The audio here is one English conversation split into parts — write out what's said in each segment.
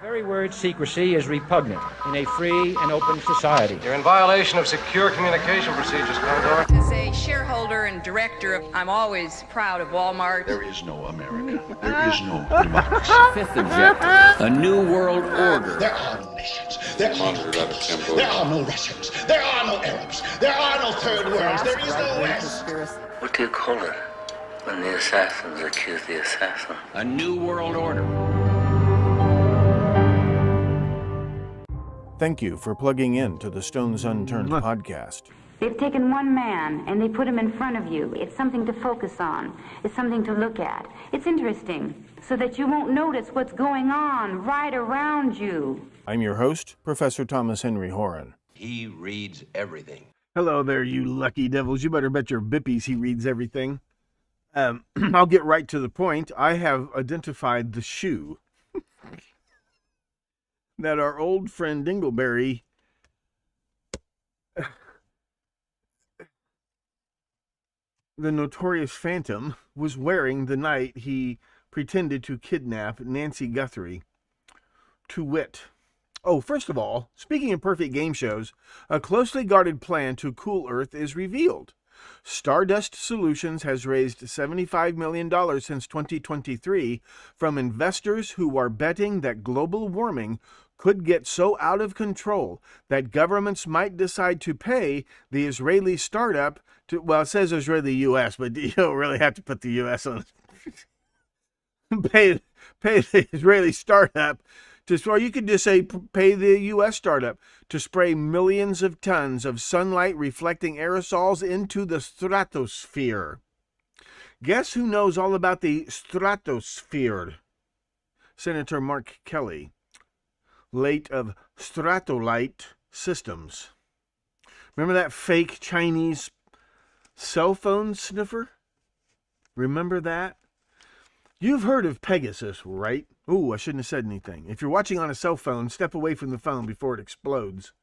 very word secrecy is repugnant in a free and open society. You're in violation of secure communication procedures, Commodore. As a shareholder and director, I'm always proud of Walmart. There is no America. There is no democracy. Fifth objective, a new world order. There are no nations. There are no countries. There are no Russians. There are no Arabs. There are no third worlds. There is no West. What do you call it when the assassins accuse the assassin? A new world order. Thank you for plugging in to the Stones Unturned podcast. They've taken one man and they put him in front of you. It's something to focus on. It's something to look at. It's interesting so that you won't notice what's going on right around you. I'm your host, Professor Thomas Henry Horan. He reads everything. Hello there, you lucky devils. You better bet your bippies he reads everything. I'll get right to the point. I have identified the shoe that our old friend Dingleberry the notorious Phantom was wearing the night he pretended to kidnap Nancy Guthrie. To wit. Oh, first of all, speaking of perfect game shows, a closely guarded plan to cool Earth is revealed. Stardust Solutions has raised $75 million since 2023 from investors who are betting that global warming could get so out of control that governments might decide to pay the Israeli startup to, well, it says Israeli U.S., but you don't really have to put the U.S. on it. pay the Israeli startup to, or you could just say pay the U.S. startup to spray millions of tons of sunlight reflecting aerosols into the stratosphere. Guess who knows all about the stratosphere? Senator Mark Kelly, late of Stratolite Systems. Remember that fake Chinese cell phone sniffer? Remember that? You've heard of Pegasus, right? Ooh, I shouldn't have said anything. If you're watching on a cell phone, step away from the phone before it explodes.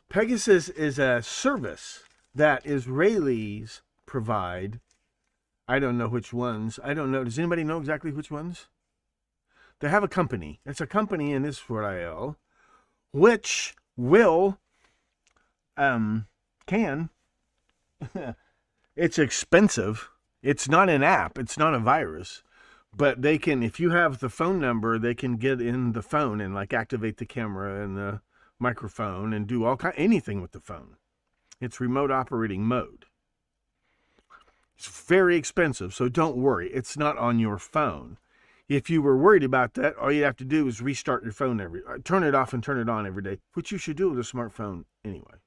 Pegasus is a service that Israelis provide. I don't know which ones. I don't know. Does anybody know exactly which ones? They have a company. It's a company in Israel which will, it's expensive. It's not an app. It's not a virus. But they can, if you have the phone number, they can get in the phone and like activate the camera and the microphone and do anything with the phone. It's remote operating mode. It's very expensive, so don't worry. It's not on your phone. If you were worried about that, all you have to do is restart your phone turn it off and turn it on every day, which you should do with a smartphone anyway.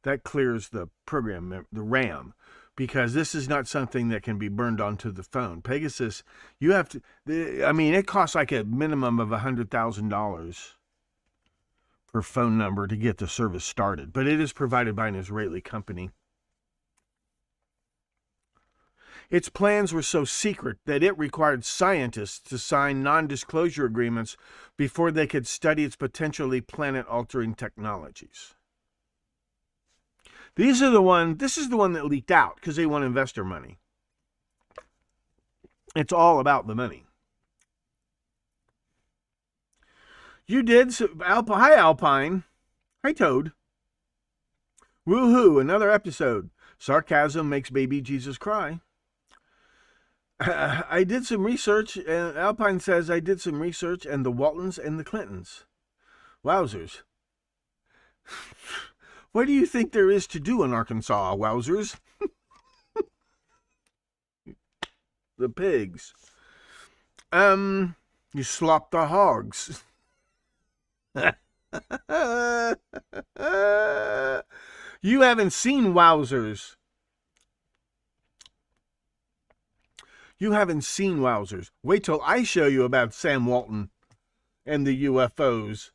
That clears the program, the RAM, because this is not something that can be burned onto the phone. Pegasus, you have to, it costs like a minimum of $100,000 per phone number to get the service started, but it is provided by an Israeli company. Its plans were so secret that it required scientists to sign non-disclosure agreements before they could study its potentially planet-altering technologies. This is the one that leaked out because they want investor money. It's all about the money. You did. Hi, Alpine. Hi, Toad. Woohoo, another episode. Sarcasm makes baby Jesus cry. I did some research, and Alpine says I did some research, and the Waltons and the Clintons. Wowzers. What do you think there is to do in Arkansas, wowzers? The pigs. You slop the hogs. You haven't seen wowzers. You haven't seen wowzers. Wait till I show you about Sam Walton and the UFOs.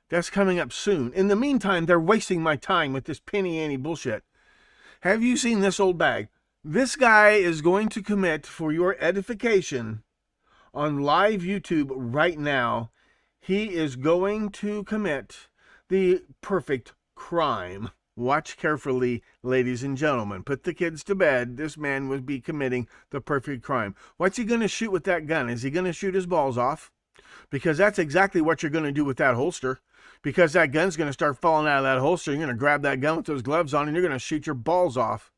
That's coming up soon. In the meantime, they're wasting my time with this penny-ante bullshit. Have you seen this old bag? This guy is going to commit, for your edification, on live YouTube right now, he is going to commit the perfect crime. Watch carefully, ladies and gentlemen. Put the kids to bed. This man would be committing the perfect crime. What's he going to shoot with that gun? Is he going to shoot his balls off? because that's exactly what you're going to do with that holster. Because that gun's going to start falling out of that holster. You're going to grab that gun with those gloves on and you're going to shoot your balls off.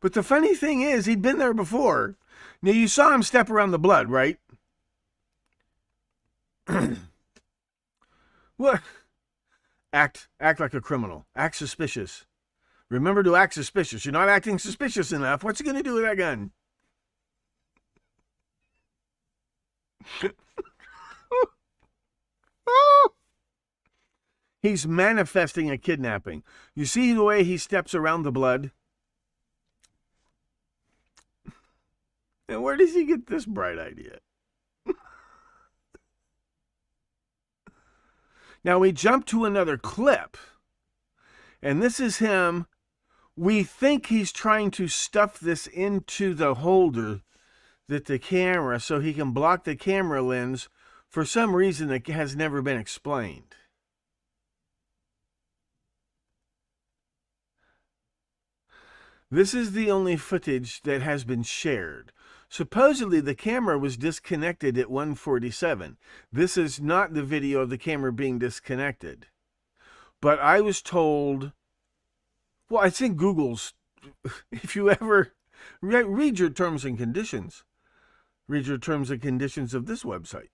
But the funny thing is, he'd been there before. Now, you saw him step around the blood, right? What? Act like a criminal. Act suspicious. Remember to act suspicious. You're not acting suspicious enough. What's he going to do with that gun? He's manifesting a kidnapping. You see the way he steps around the blood? And where does he get this bright idea? Now we jump to another clip. And this is him. We think he's trying to stuff this into the holder that the camera, so he can block the camera lens for some reason that has never been explained. This is the only footage that has been shared. Supposedly, the camera was disconnected at 1:47. This is not the video of the camera being disconnected. But I was told, well, I think Google's, if you ever read your terms and conditions, read your terms and conditions of this website,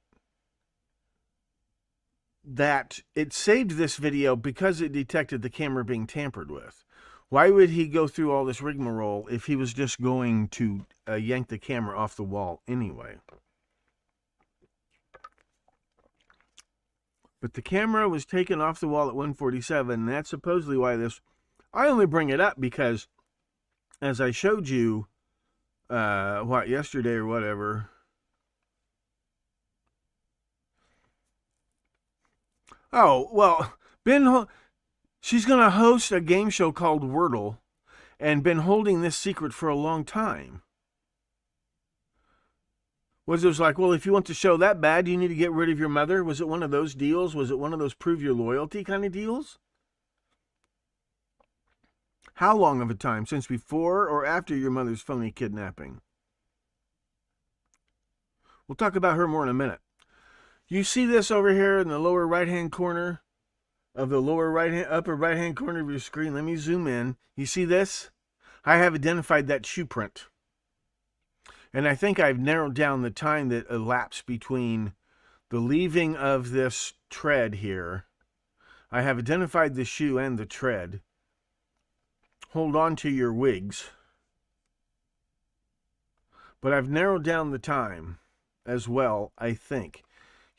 that it saved this video because it detected the camera being tampered with. Why would he go through all this rigmarole if he was just going to yank the camera off the wall anyway? But the camera was taken off the wall at 1:47, and that's supposedly why this... I only bring it up because, as I showed you, yesterday or whatever... Oh, well, she's going to host a game show called Wordle and been holding this secret for a long time. Was it like, well, if you want the show that bad, you need to get rid of your mother? Was it one of those deals? Was it one of those prove your loyalty kind of deals? How long of a time? Since before or after your mother's phony kidnapping? We'll talk about her more in a minute. You see this over here in the lower right-hand corner of the upper right-hand corner of your screen? Let me zoom in. You see this? I have identified that shoe print. And I think I've narrowed down the time that elapsed between the leaving of this tread here. I have identified the shoe and the tread. Hold on to your wigs. But I've narrowed down the time as well, I think.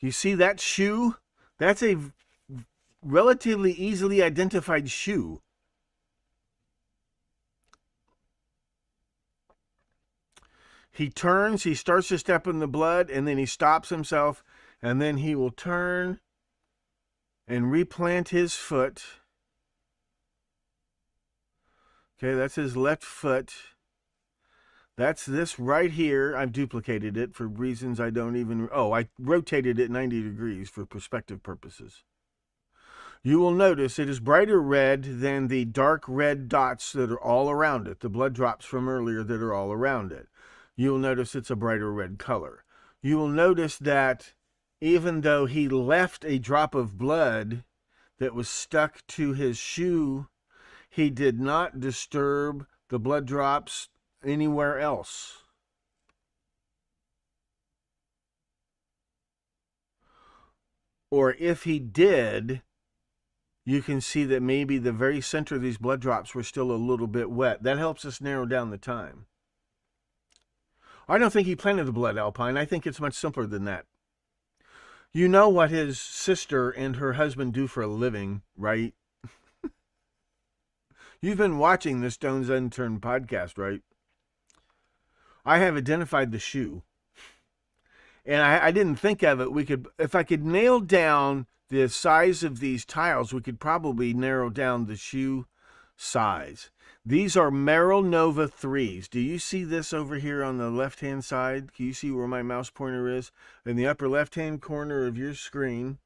You see that shoe? That's a relatively easily identified shoe. He turns, he starts to step in the blood, and then he stops himself, and then he will turn and replant his foot. Okay, that's his left foot. That's this right here. I've duplicated it for reasons I don't even... Oh, I rotated it 90 degrees for perspective purposes. You will notice it is brighter red than the dark red dots that are all around it, the blood drops from earlier that are all around it. You will notice it's a brighter red color. You will notice that even though he left a drop of blood that was stuck to his shoe, he did not disturb the blood drops anywhere else. Or if he did, you can see that maybe the very center of these blood drops were still a little bit wet. That helps us narrow down the time. I don't think he planted the blood, Alpine. I think it's much simpler than that. You know what his sister and her husband do for a living, right? You've been watching the Stones Unturned podcast, right? I have identified the shoe. And I didn't think of it. If I could nail down the size of these tiles, we could probably narrow down the shoe size. These are Merrill Nova 3s. Do you see this over here on the left-hand side? Can you see where my mouse pointer is? In the upper left-hand corner of your screen.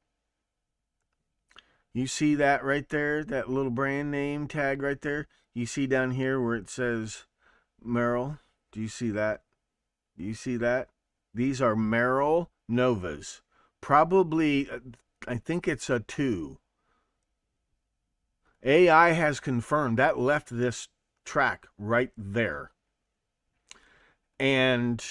You see that right there? That little brand name tag right there? You see down here where it says Merrill? Do you see that? Do you see that? These are Merrill Novas. Probably, I think it's a 2. AI has confirmed that left this track right there. And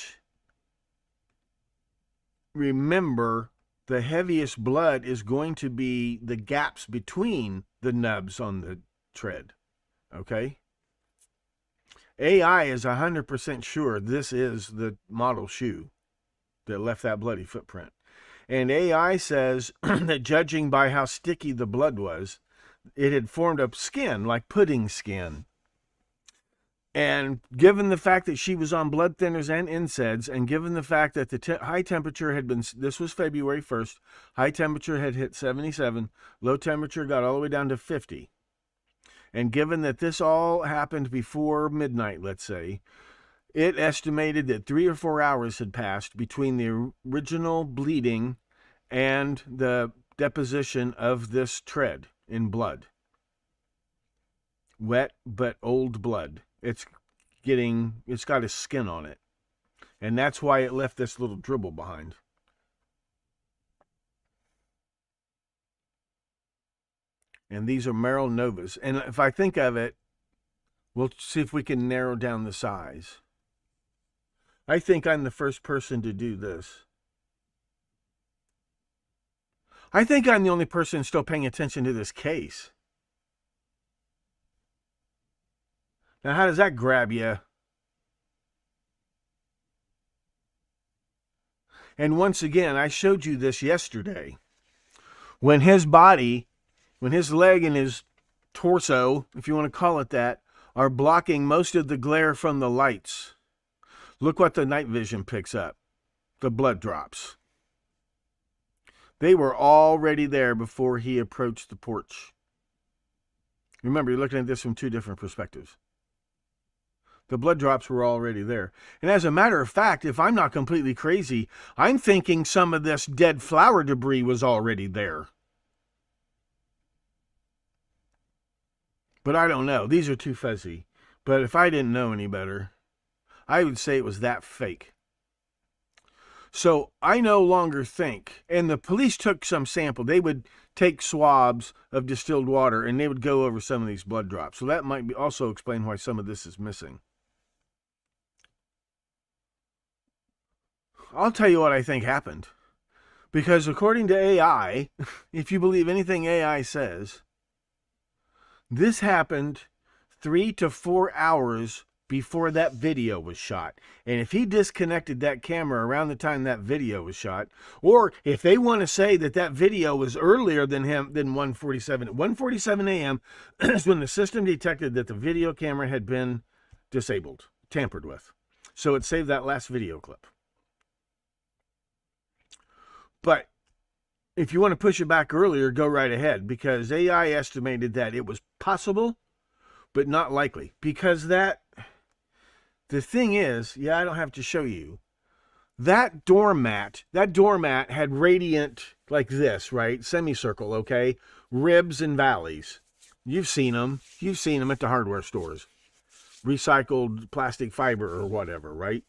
remember, the heaviest blood is going to be the gaps between the nubs on the tread. Okay? AI is 100% sure this is the model shoe that left that bloody footprint. And AI says that judging by how sticky the blood was, it had formed up skin, like pudding skin. And given the fact that she was on blood thinners and NSAIDs, and given the fact that the high temperature had been, this was February 1st, high temperature had hit 77, low temperature got all the way down to 50. And given that this all happened before midnight, let's say, it estimated that 3 or 4 hours had passed between the original bleeding and the deposition of this tread in blood. Wet but old blood. It's got a skin on it. And that's why it left this little dribble behind. And these are Merrill Novas. And if I think of it, we'll see if we can narrow down the size. I think I'm the first person to do this. I think I'm the only person still paying attention to this case. Now, how does that grab you? And once again, I showed you this yesterday. When his body, when his leg and his torso, if you want to call it that, are blocking most of the glare from the lights. Look what the night vision picks up. The blood drops. They were already there before he approached the porch. Remember, you're looking at this from 2 different perspectives. The blood drops were already there. And as a matter of fact, if I'm not completely crazy, I'm thinking some of this dead flower debris was already there. But I don't know. These are too fuzzy. But if I didn't know any better, I would say it was that fake. So I no longer think, and the police took some sample. They would take swabs of distilled water and they would go over some of these blood drops. So that might also explain why some of this is missing. I'll tell you what I think happened. Because according to AI, if you believe anything AI says, this happened 3 to 4 hours before that video was shot. And if he disconnected that camera around the time that video was shot, or if they want to say that that video was earlier than 1:47, at 1:47 a.m. is when the system detected that the video camera had been disabled, tampered with. So it saved that last video clip. But if you want to push it back earlier, go right ahead, because AI estimated that it was possible, but not likely. Because the thing is, I don't have to show you, that doormat had radiant like this, right? Semicircle, okay? Ribs and valleys. You've seen them. You've seen them at the hardware stores. Recycled plastic fiber or whatever, right?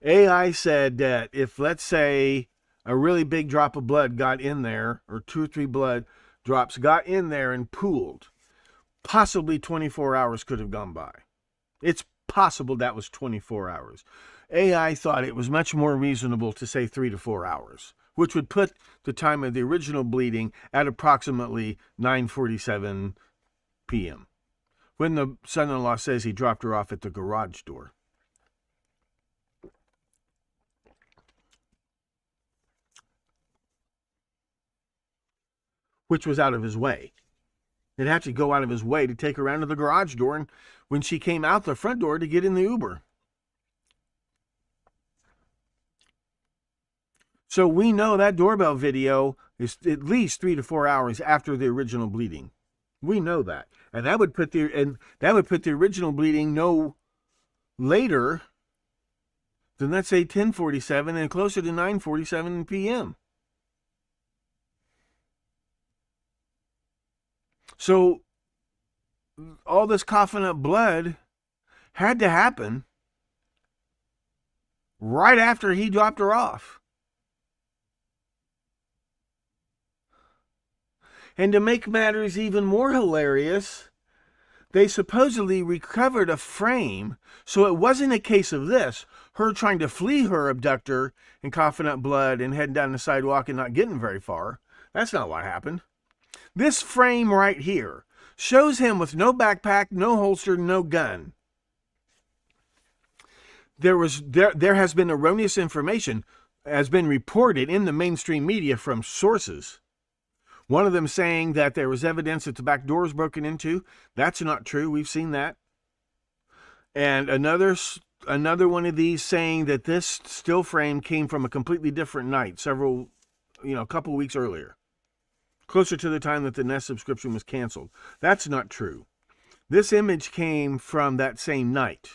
AI said that if, let's say, a really big drop of blood got in there, or 2 or 3 blood drops got in there and pooled, possibly 24 hours could have gone by. It's possible that was 24 hours. AI thought it was much more reasonable to say 3 to 4 hours, which would put the time of the original bleeding at approximately 9:47 p.m. when the son-in-law says he dropped her off at the garage door. Which was out of his way. He'd have to go out of his way to take her around to the garage door, and when she came out the front door to get in the Uber. So we know that doorbell video is at least 3 to 4 hours after the original bleeding. We know that. And that would put the original bleeding no later than, let's say, 10:47 and closer to 9:47 p.m. So all this coughing up blood had to happen right after he dropped her off. And to make matters even more hilarious, they supposedly recovered a frame, so it wasn't a case of this, her trying to flee her abductor and coughing up blood and heading down the sidewalk and not getting very far. That's not what happened. This frame right here shows him with no backpack, no holster, no gun. There has been erroneous information, has been reported in the mainstream media from sources. One of them saying that there was evidence that the back door was broken into. That's not true. We've seen that. And another one of these saying that this still frame came from a completely different night, a couple of weeks earlier, closer to the time that the Nest subscription was canceled. That's not true. This image came from that same night,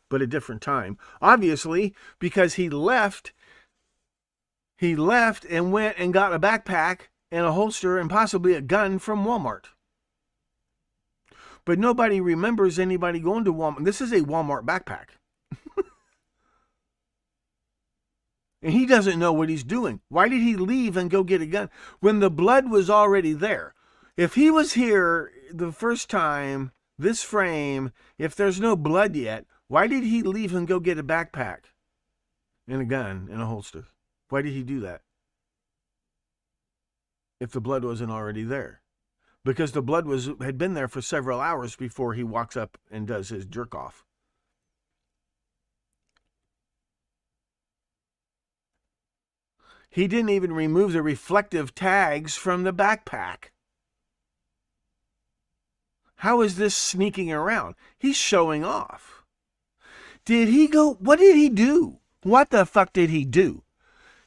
but a different time. Obviously, because he left and went and got a backpack and a holster and possibly a gun from Walmart. But nobody remembers anybody going to Walmart. This is a Walmart backpack. And he doesn't know what he's doing. Why did he leave and go get a gun when the blood was already there? If he was here the first time, this frame, if there's no blood yet, why did he leave and go get a backpack and a gun and a holster? Why did he do that? If the blood wasn't already there. Because the blood had been there for several hours before he walks up and does his jerk off. He didn't even remove the reflective tags from the backpack. How is this sneaking around? He's showing off. Did he go? What did he do? What the fuck did he do?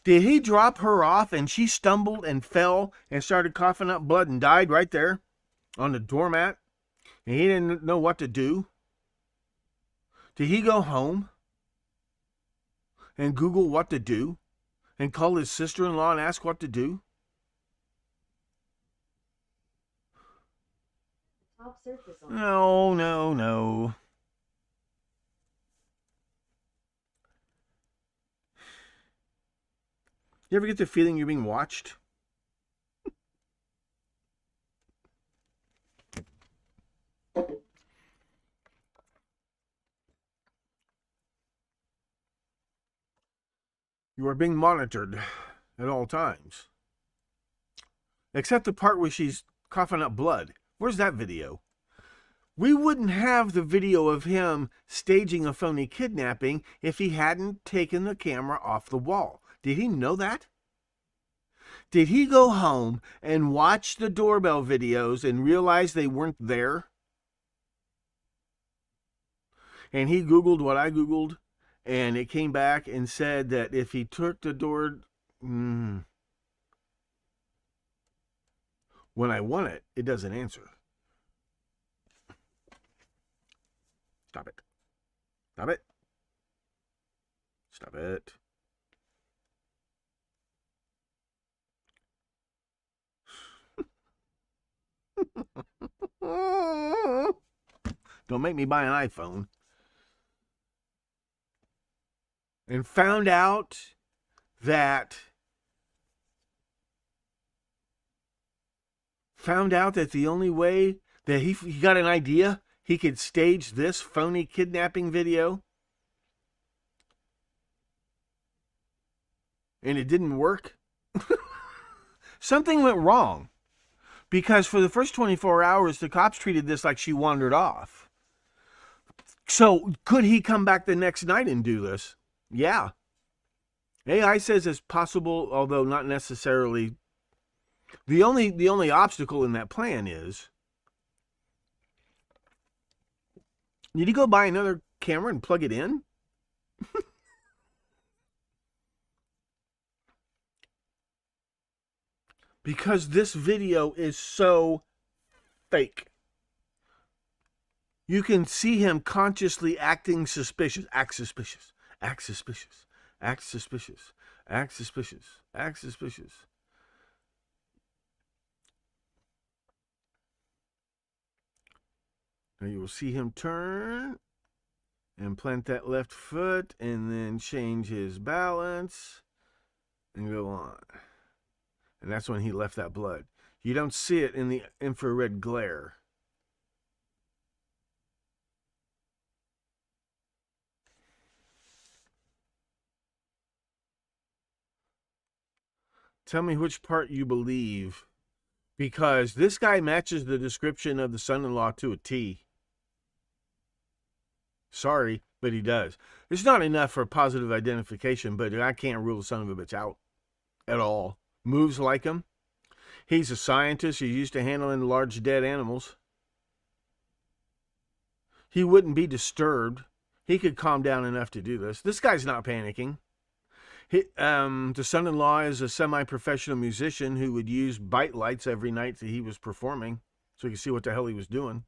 Did he drop her off and she stumbled and fell and started coughing up blood and died right there on the doormat? And he didn't know what to do? Did he go home and Google what to do and call his sister-in-law and ask what to do? No. You ever get the feeling you're being watched? You are being monitored at all times. Except the part where she's coughing up blood. Where's that video? We wouldn't have the video of him staging a phony kidnapping if he hadn't taken the camera off the wall. Did he know that? Did he go home and watch the doorbell videos and realize they weren't there? And he Googled what I Googled, and it came back and said that if he took the door... when I want it, it doesn't answer. Stop it. Stop it. Stop it. Don't make me buy an iPhone. And found out that the only way that he got an idea he could stage this phony kidnapping video, and it didn't work. Something went wrong, because for the first 24 hours the cops treated this like she wandered off. So could he come back the next night and do this? Yeah. AI says it's possible, although not necessarily. The only obstacle in that plan is, did he go buy another camera and plug it in? Because this video is so fake. You can see him consciously acting suspicious. Act suspicious. Act suspicious. Act suspicious. Act suspicious. Act suspicious. Now you will see him turn And plant that left foot and then change his balance and go on. And that's when he left that blood. You don't see it in the infrared glare. Tell me which part you believe, because this guy matches the description of the son-in-law to a T. Sorry, but he does. It's not enough for positive identification, but I can't rule the son of a bitch out at all. Moves like him. He's a scientist. He's used to handling large dead animals. He wouldn't be disturbed. He could calm down enough to do this. This guy's not panicking. The son-in-law is a semi-professional musician who would use bite lights every night that he was performing so you could see what the hell he was doing.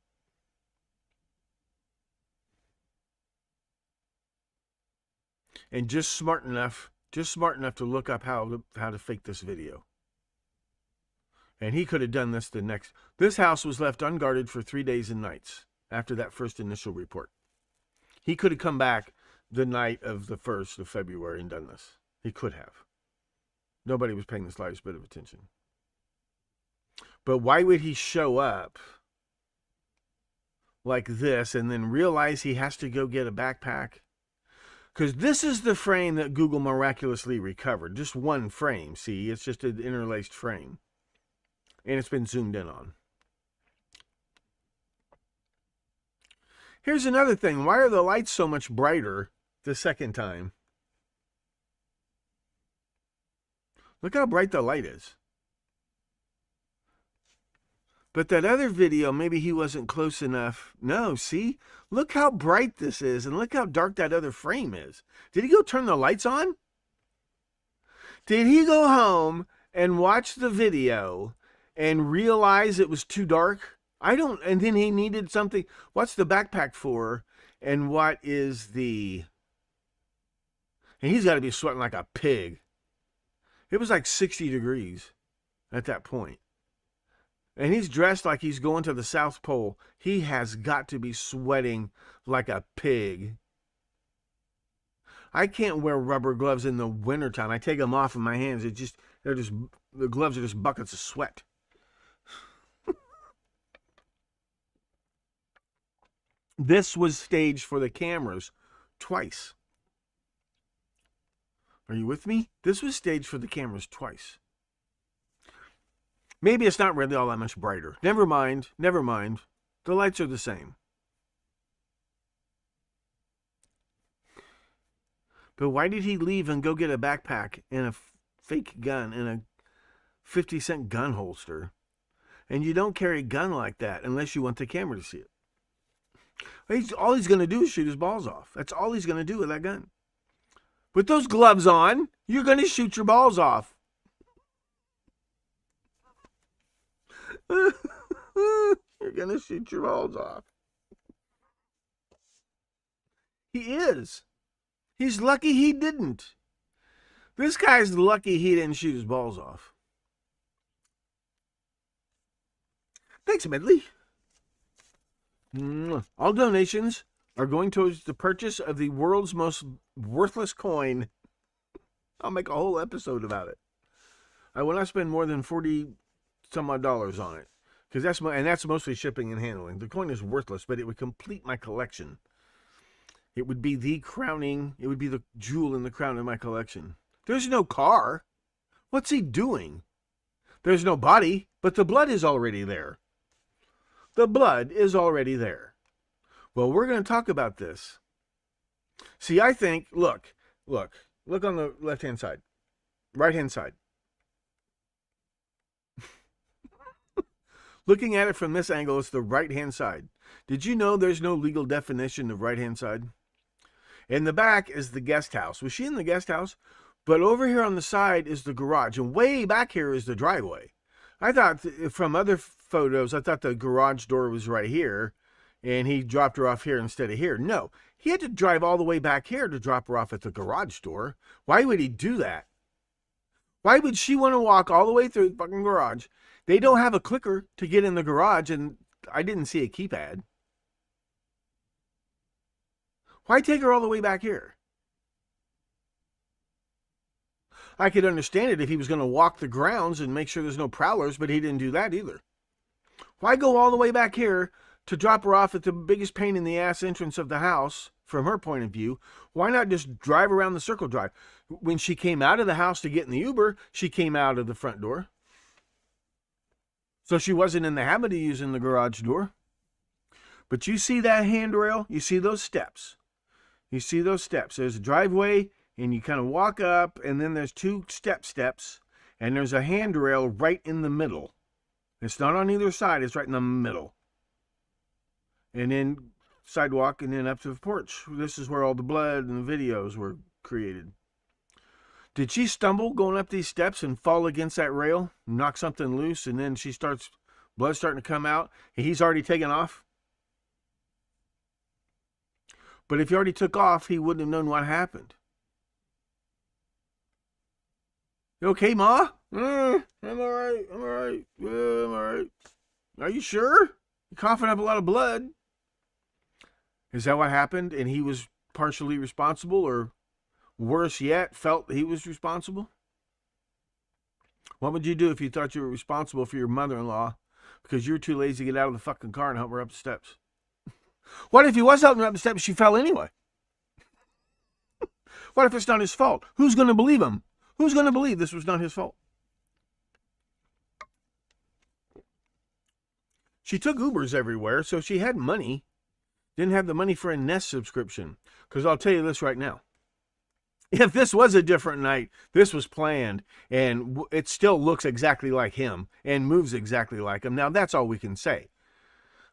And just smart enough to look up how to fake this video. And he could have done this This house was left unguarded for 3 days and nights after that first initial report. He could have come back the night of the 1st of February and done this. He could have. Nobody was paying the slightest bit of attention. But why would he show up like this and then realize he has to go get a backpack? Because this is the frame that Google miraculously recovered. Just one frame, see? It's just an interlaced frame. And it's been zoomed in on. Here's another thing. Why are the lights so much brighter the second time? Look how bright the light is. But that other video, maybe he wasn't close enough. No, see? Look how bright this is, and look how dark that other frame is. Did he go turn the lights on? Did he go home and watch the video and realize it was too dark? And then he needed something. What's the backpack for? And what is the... And he's got to be sweating like a pig. It was like 60 degrees at that point. And he's dressed like he's going to the South Pole. He has got to be sweating like a pig. I can't wear rubber gloves in the wintertime. I take them off in my hands. The gloves are just buckets of sweat. This was staged for the cameras twice. Are you with me? This was staged for the cameras twice. Maybe it's not really all that much brighter. Never mind. The lights are the same. But why did he leave and go get a backpack and a fake gun and a 50-cent gun holster? And you don't carry a gun like that unless you want the camera to see it. All he's going to do is shoot his balls off. That's all he's going to do with that gun. With those gloves on, you're going to shoot your balls off. You're going to shoot your balls off. He is. He's lucky he didn't. This guy's lucky he didn't shoot his balls off. Thanks, Medley. All donations are going towards the purchase of the world's most worthless coin. I'll make a whole episode about it. I will not spend more than $40 some odd on it, because that's mostly shipping and handling. The coin is worthless, but it would complete my collection. It would be the jewel in the crown of my collection. There's no car. What's he doing? There's no body, but the blood is already there. The blood is already there. Well, we're going to talk about this. See, I think, look on the left-hand side, right-hand side. Looking at it from this angle, it's the right-hand side. Did you know there's no legal definition of right-hand side? In the back is the guest house. Was she in the guest house? But over here on the side is the garage, and way back here is the driveway. I thought from other photos, I thought the garage door was right here, and he dropped her off here instead of here. No, he had to drive all the way back here to drop her off at the garage door. Why would he do that? Why would she want to walk all the way through the fucking garage? They don't have a clicker to get in the garage, and I didn't see a keypad. Why take her all the way back here? I could understand it if he was going to walk the grounds and make sure there's no prowlers, but he didn't do that either. Why go all the way back here to drop her off at the biggest pain in the ass entrance of the house, from her point of view? Why not just drive around the circle drive? When she came out of the house to get in the Uber, she came out of the front door. So she wasn't in the habit of using the garage door. But you see that handrail? You see those steps? You see those steps. There's a driveway, and you kind of walk up, and then there's two steps, and there's a handrail right in the middle. It's not on either side. It's right in the middle. And then sidewalk, and then up to the porch. This is where all the blood and the videos were created. Did she stumble going up these steps and fall against that rail, knock something loose, and then blood starting to come out, and he's already taken off? But if he already took off, he wouldn't have known what happened. You okay, Ma? I'm all right. I'm all right. Yeah, I'm all right. Are you sure? You're coughing up a lot of blood. Is that what happened? And he was partially responsible, or worse yet, felt he was responsible? What would you do if you thought you were responsible for your mother-in-law because you were too lazy to get out of the fucking car and help her up the steps? What if he was helping her up the steps and she fell anyway? What if it's not his fault? Who's going to believe him? Who's going to believe this was not his fault? She took Ubers everywhere, so she had money. Didn't have the money for a Nest subscription. Because I'll tell you this right now. If this was a different night, this was planned, and it still looks exactly like him and moves exactly like him. Now, that's all we can say.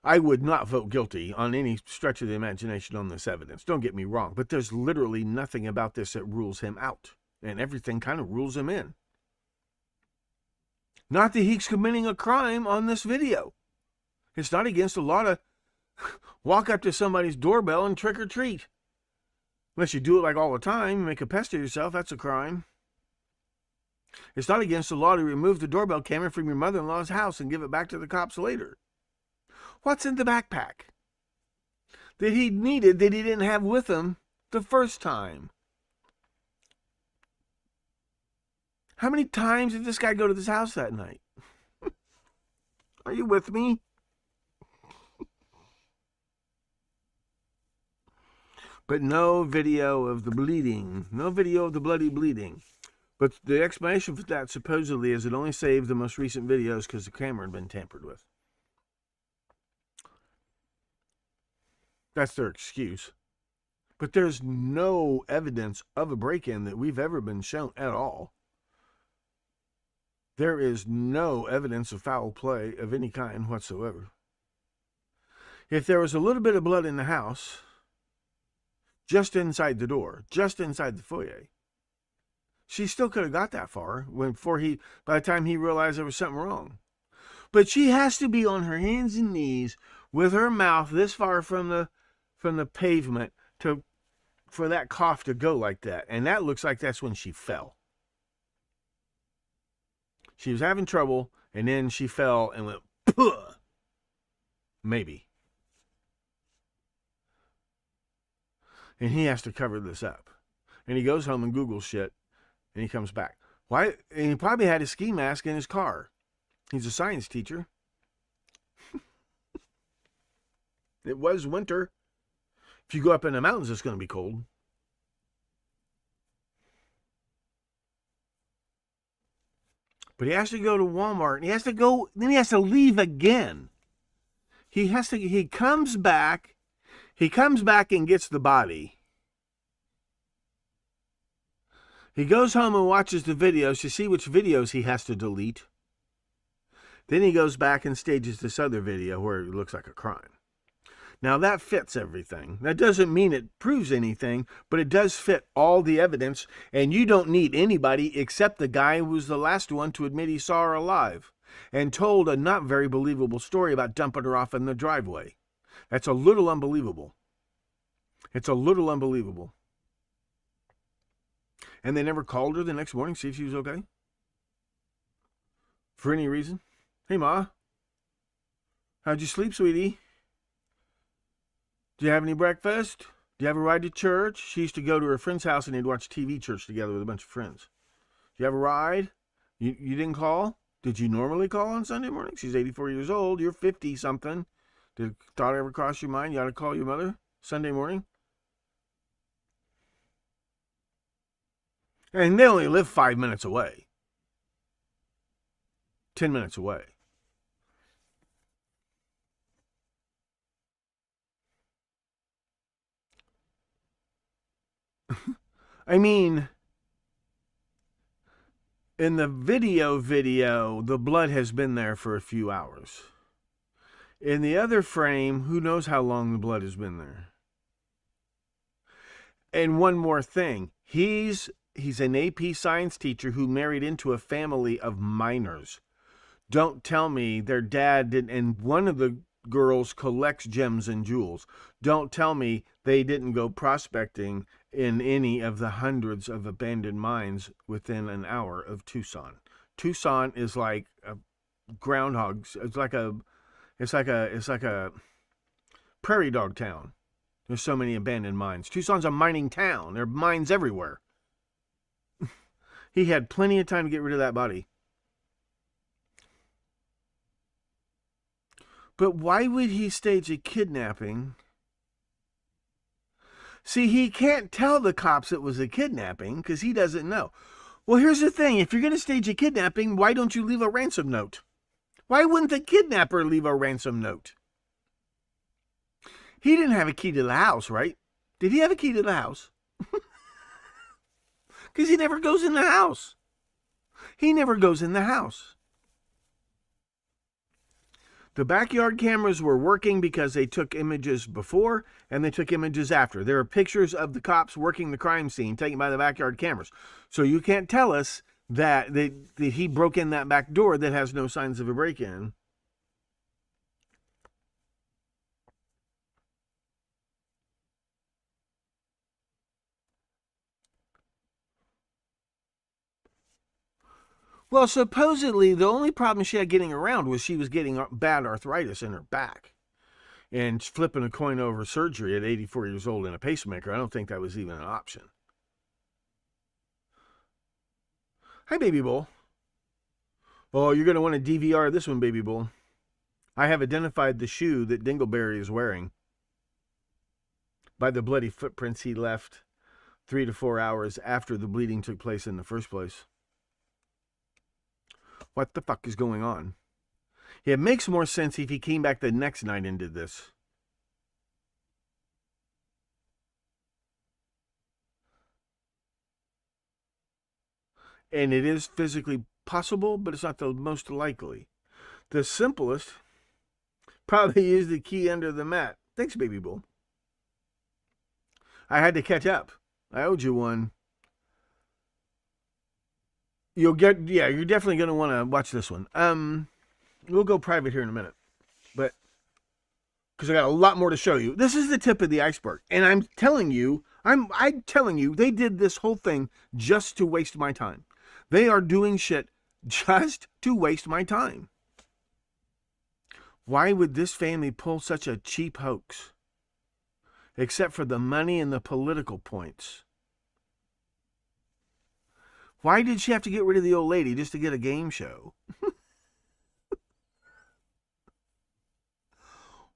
I would not vote guilty on any stretch of the imagination on this evidence. Don't get me wrong, but there's literally nothing about this that rules him out, and everything kind of rules him in. Not that he's committing a crime on this video. It's not against the law to walk up to somebody's doorbell and trick or treat. Unless you do it like all the time, make a pest of yourself, that's a crime. It's not against the law to remove the doorbell camera from your mother-in-law's house and give it back to the cops later. What's in the backpack that he needed that he didn't have with him the first time? How many times did this guy go to this house that night? Are you with me? But no video of the bleeding. No video of the bloody bleeding. But the explanation for that supposedly is it only saved the most recent videos because the camera had been tampered with. That's their excuse. But there's no evidence of a break-in that we've ever been shown at all. There is no evidence of foul play of any kind whatsoever. If there was a little bit of blood in the house, just inside the door, just inside the foyer, she still could have got that far by the time he realized there was something wrong. But she has to be on her hands and knees with her mouth this far from the pavement for that cough to go like that. And that looks like that's when she fell. She was having trouble, and then she fell and went, puh! Maybe. And he has to cover this up. And he goes home and Googles shit, and he comes back. Why? And he probably had his ski mask in his car. He's a science teacher. It was winter. If you go up in the mountains, it's going to be cold. But he has to go to Walmart, and then he has to leave again. He comes back and gets the body. He goes home and watches the videos to see which videos he has to delete. Then he goes back and stages this other video where it looks like a crime. Now that fits everything. That doesn't mean it proves anything, but it does fit all the evidence, and you don't need anybody except the guy who was the last one to admit he saw her alive and told a not very believable story about dumping her off in the driveway. That's a little unbelievable. It's a little unbelievable. And they never called her the next morning to see if she was okay? For any reason? Hey, Ma. How'd you sleep, sweetie? Did you have any breakfast? Do you ever ride to church? She used to go to her friend's house and they'd watch TV church together with a bunch of friends. Do you ever ride? You didn't call? Did you normally call on Sunday morning? She's 84 years old. You're 50-something. Did thought ever cross your mind you ought to call your mother Sunday morning? And they only live 5 minutes away. 10 minutes away. I mean, in the video, the blood has been there for a few hours. In the other frame, who knows how long the blood has been there. And one more thing. He's an AP science teacher who married into a family of minors. Don't tell me their dad didn't, and one of the girls collects gems and jewels. Don't tell me they didn't go prospecting in any of the hundreds of abandoned mines within an hour of Tucson. Tucson is like a groundhog. It's like a prairie dog town. There's so many abandoned mines. Tucson's a mining town. There are mines everywhere. He had plenty of time to get rid of that body. But why would he stage a kidnapping? See, he can't tell the cops it was a kidnapping because he doesn't know. Well, here's the thing. If you're going to stage a kidnapping, why don't you leave a ransom note? Why wouldn't the kidnapper leave a ransom note? He didn't have a key to the house, right? Did he have a key to the house? Because he never goes in the house. He never goes in the house. The backyard cameras were working because they took images before and they took images after. There are pictures of the cops working the crime scene taken by the backyard cameras. So you can't tell us that he broke in that back door that has no signs of a break-in. Well, supposedly the only problem she had getting around was she was getting bad arthritis in her back. And flipping a coin over surgery at 84 years old in a pacemaker, I don't think that was even an option. Hi, Baby Bull. Oh, you're going to want to DVR this one, Baby Bull. I have identified the shoe that Dingleberry is wearing by the bloody footprints he left 3 to 4 hours after the bleeding took place in the first place. What the fuck is going on? It makes more sense if he came back the next night and did this. And it is physically possible, but it's not the most likely. The simplest probably is the key under the mat. Thanks, Baby Bull. I had to catch up. I owed you one. You're definitely going to want to watch this one. We'll go private here in a minute, but because I got a lot more to show you. This is the tip of the iceberg, and I'm telling you, they did this whole thing just to waste my time. They are doing shit just to waste my time. Why would this family pull such a cheap hoax? Except for the money and the political points. Why did she have to get rid of the old lady just to get a game show?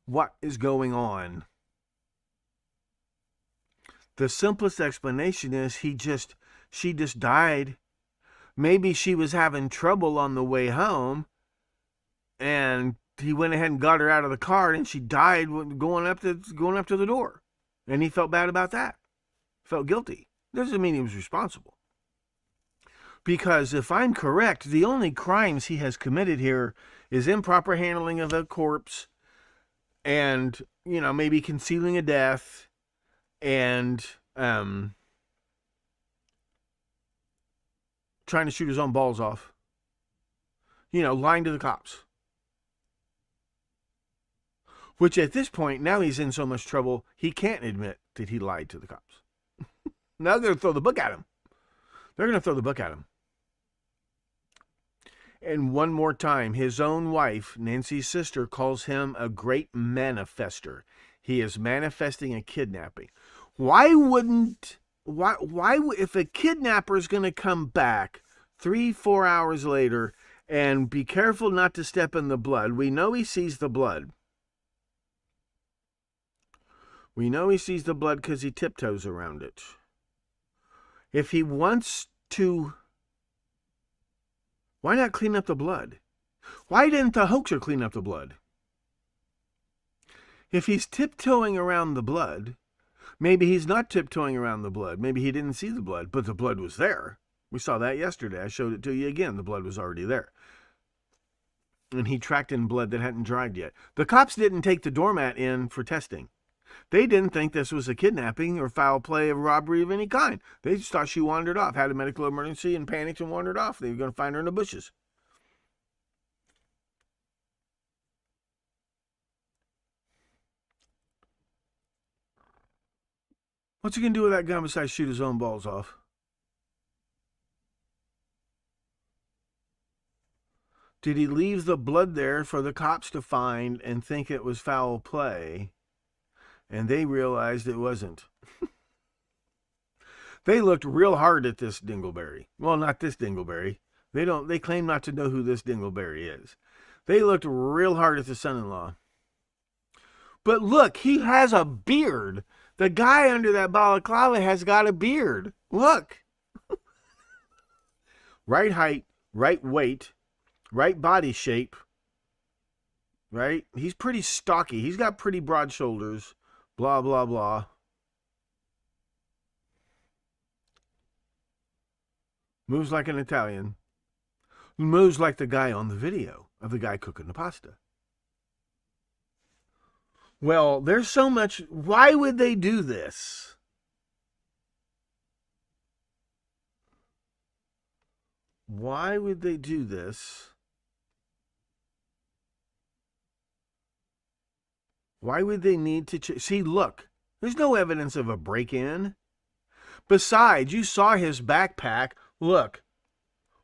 What is going on? The simplest explanation is she just died. Maybe she was having trouble on the way home and he went ahead and got her out of the car and she died going up to the door. And he felt bad about that. Felt guilty. Doesn't mean he was responsible. Because if I'm correct, the only crimes he has committed here is improper handling of a corpse and, maybe concealing a death and trying to shoot his own balls off. Lying to the cops. Which at this point, now he's in so much trouble, he can't admit that he lied to the cops. Now they're going to throw the book at him. They're going to throw the book at him. And one more time, his own wife, Nancy's sister, calls him a great manifester. He is manifesting a kidnapping. Why if a kidnapper is going to come back 3-4 hours later and be careful not to step in the blood? We know he sees the blood. We know he sees the blood because he tiptoes around it. If he wants to, why not clean up the blood? Why didn't the hoaxer clean up the blood? If he's tiptoeing around the blood, maybe he's not tiptoeing around the blood. Maybe he didn't see the blood, but the blood was there. We saw that yesterday. I showed it to you again. The blood was already there. And he tracked in blood that hadn't dried yet. The cops didn't take the doormat in for testing. They didn't think this was a kidnapping or foul play of robbery of any kind. They just thought she wandered off, had a medical emergency, and panicked and wandered off. They were going to find her in the bushes. What's he going to do with that gun besides shoot his own balls off? Did he leave the blood there for the cops to find and think it was foul play? And they realized it wasn't. They looked real hard at this dingleberry. Well, not this dingleberry. They claim not to know who this dingleberry is. They looked real hard at the son-in-law. But look, he has a beard. The guy under that balaclava has got a beard. Look. Right height, right weight, right body shape. Right? He's pretty stocky. He's got pretty broad shoulders. Blah, blah, blah. Moves like an Italian. Moves like the guy on the video of the guy cooking the pasta. Well, there's so much. Why would they do this? Why would they do this? Why would they need to see, look, there's no evidence of a break-in. Besides, you saw his backpack. Look,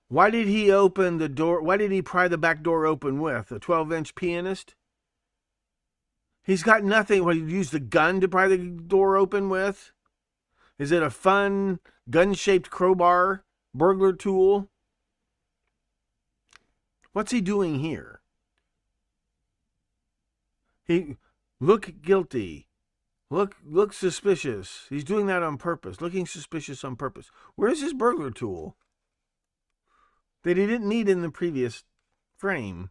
why did he open the door? Why did he pry the back door open with? A 12-inch pianist? He's got nothing. What, he used the gun to pry the door open with? Is it a fun gun-shaped crowbar burglar tool? What's he doing here? He look guilty. Look suspicious. He's doing that on purpose. Looking suspicious on purpose. Where's his burglar tool that he didn't need in the previous frame?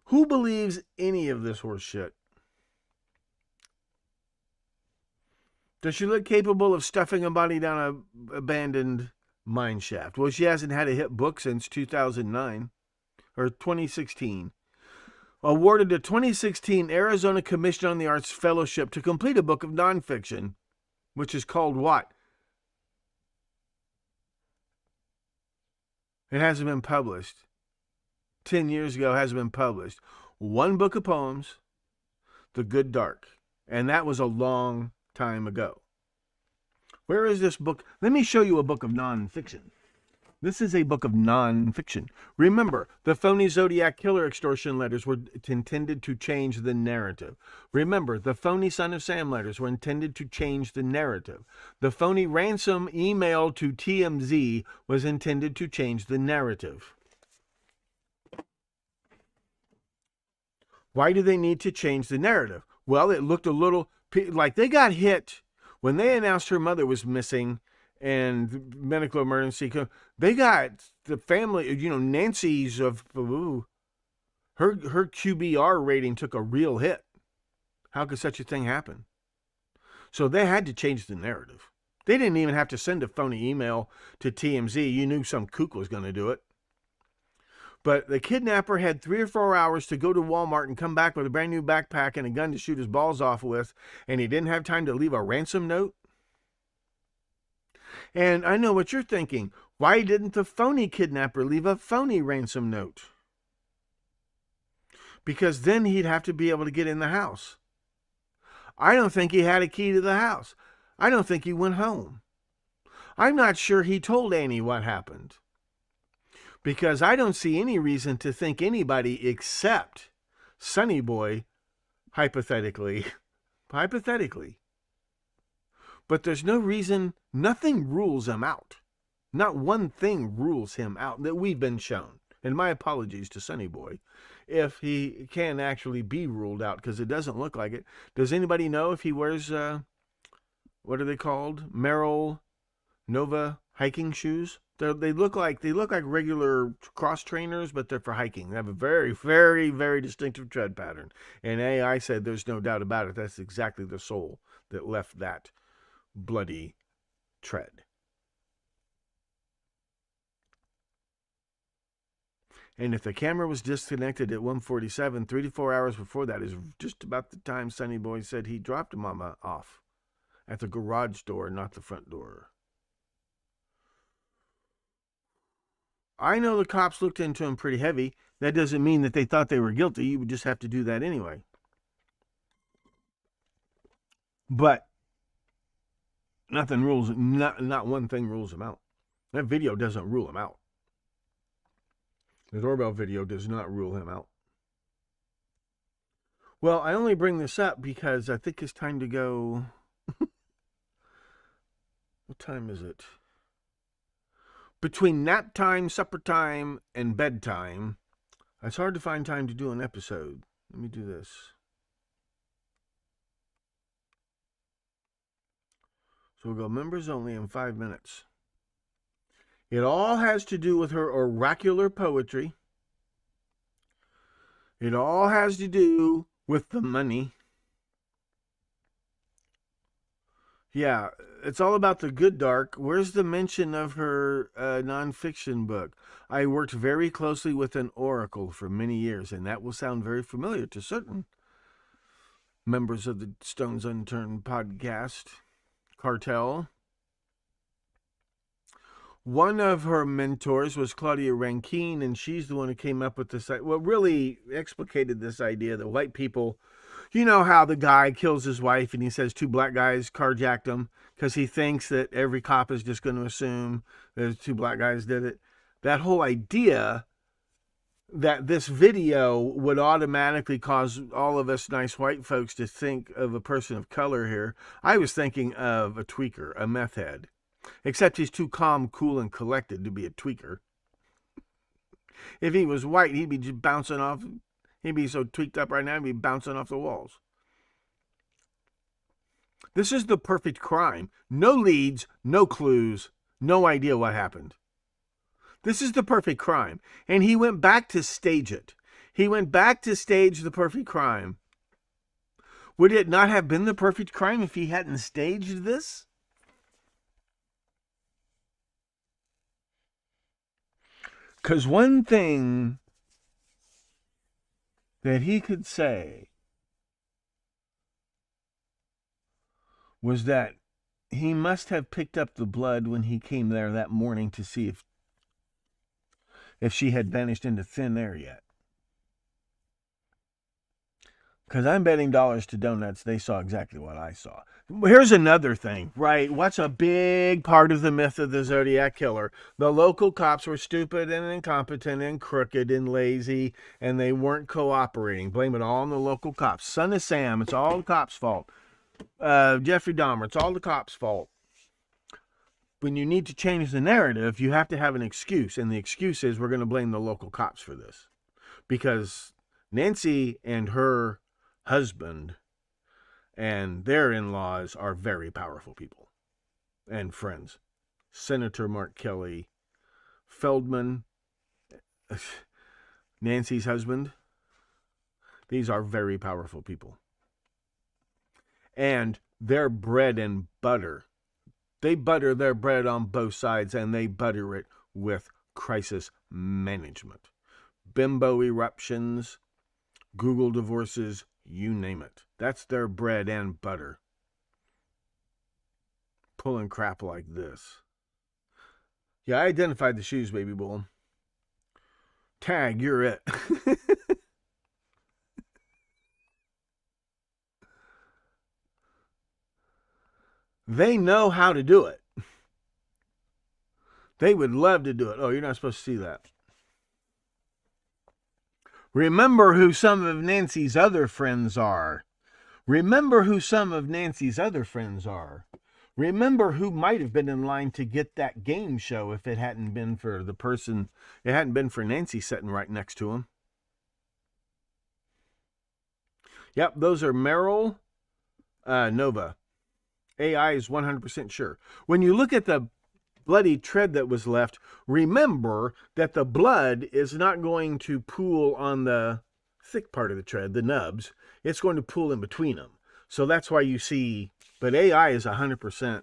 Who believes any of this horse shit? Does she look capable of stuffing a body down an abandoned mine shaft? Well, she hasn't had a hit book since 2009 or 2016. Awarded a 2016 Arizona Commission on the Arts Fellowship to complete a book of nonfiction, which is called what? It hasn't been published. 10 years ago, hasn't been published. One book of poems, The Good Dark. And that was a long time ago. Where is this book? Let me show you a book of nonfiction. This is a book of nonfiction. Remember, the phony Zodiac Killer extortion letters were intended to change the narrative. Remember, the phony Son of Sam letters were intended to change the narrative. The phony ransom email to TMZ was intended to change the narrative. Why do they need to change the narrative? Well, it looked a little like they got hit when they announced her mother was missing and medical emergency. They got the family, Nancy's her QBR rating took a real hit. How could such a thing happen? So they had to change the narrative. They didn't even have to send a phony email to TMZ. You knew some kook was going to do it. But the kidnapper had 3 or 4 hours to go to Walmart and come back with a brand new backpack and a gun to shoot his balls off with, and he didn't have time to leave a ransom note. And I know what you're thinking. Why didn't the phony kidnapper leave a phony ransom note? Because then he'd have to be able to get in the house. I don't think he had a key to the house. I don't think he went home. I'm not sure he told Annie what happened. Because I don't see any reason to think anybody except Sonny Boy, hypothetically, hypothetically. But there's no reason, nothing rules him out. Not one thing rules him out that we've been shown. And my apologies to Sonny Boy if he can actually be ruled out, because it doesn't look like it. Does anybody know if he wears, what are they called? Merrill Nova hiking shoes? They look like regular cross trainers, but they're for hiking. They have a very, very, very distinctive tread pattern. And AI said there's no doubt about it. That's exactly the sole that left that bloody tread. And if the camera was disconnected at 1:47, 3 to 4 hours before that is just about the time Sonny Boy said he dropped Mama off at the garage door, not the front door. I know the cops looked into him pretty heavy. That doesn't mean that they thought they were guilty. You would just have to do that anyway. But nothing rules, not one thing rules him out. That video doesn't rule him out. The doorbell video does not rule him out. Well, I only bring this up because I think it's time to go. What time is it? Between nap time, supper time, and bedtime, it's hard to find time to do an episode. Let me do this. So we'll go members only in 5 minutes. It all has to do with her oracular poetry. It all has to do with the money. Yeah, it's all about the good dark. Where's the mention of her nonfiction book? I worked very closely with an oracle for many years, and that will sound very familiar to certain members of the Stones Unturned podcast cartel. One of her mentors was Claudia Rankine, and she's the one who came up with this, really explicated this idea that white people, you know how the guy kills his wife and he says 2 black guys carjacked him because he thinks that every cop is just going to assume that 2 black guys did it. That whole idea that this video would automatically cause all of us nice white folks to think of a person of color here. I was thinking of a tweaker, a meth head. Except he's too calm, cool, and collected to be a tweaker. If he was white, he'd be just bouncing off. He'd be so tweaked up right now, he'd be bouncing off the walls. This is the perfect crime. No leads, no clues, no idea what happened. This is the perfect crime. And he went back to stage it. He went back to stage the perfect crime. Would it not have been the perfect crime if he hadn't staged this? Because one thing that he could say was that he must have picked up the blood when he came there that morning to see if she had vanished into thin air yet. Because I'm betting dollars to donuts they saw exactly what I saw. Here's another thing, right? What's a big part of the myth of the Zodiac Killer? The local cops were stupid and incompetent and crooked and lazy, and they weren't cooperating. Blame it all on the local cops. Son of Sam, it's all the cops' fault. Jeffrey Dahmer, it's all the cops' fault. When you need to change the narrative, you have to have an excuse, and the excuse is we're going to blame the local cops for this. Because Nancy and her husband and their in-laws are very powerful people and friends. Senator Mark Kelly Feldman, Nancy's husband, these are very powerful people. And their bread and butter, they butter their bread on both sides, and they butter it with crisis management. Bimbo eruptions, Google divorces, you name it. That's their bread and butter. Pulling crap like this. Yeah, I identified the shoes, baby bull. Tag, you're it. They know how to do it. They would love to do it. Oh, you're not supposed to see that. Remember who some of Nancy's other friends are. Remember who some of Nancy's other friends are. Remember who might have been in line to get that game show if it hadn't been for the person, it hadn't been for Nancy sitting right next to him. Yep, those are Merrill, Nova. AI is 100% sure. When you look at the bloody tread that was left, remember that the blood is not going to pool on the thick part of the tread, the nubs. It's going to pool in between them. So that's why you see, but AI is 100%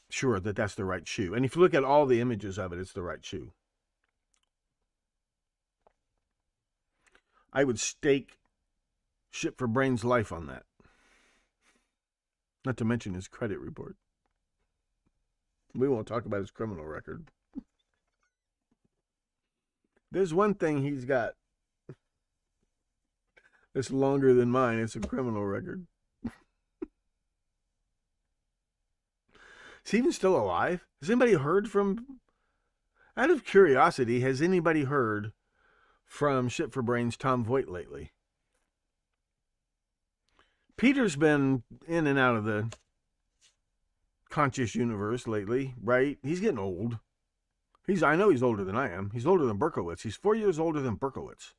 sure that that's the right shoe. And if you look at all the images of it, it's the right shoe. I would stake Ship for Brain's life on that. Not to mention his credit report. We won't talk about his criminal record. There's one thing he's got that's longer than mine. It's a criminal record. Is he even still alive? Has anybody heard from... Out of curiosity, has anybody heard from Ship for Brains Tom Voigt lately? Peter's been in and out of the conscious universe lately, right? He's getting old. I know he's older than I am. He's older than Berkowitz. He's 4 years older than Berkowitz.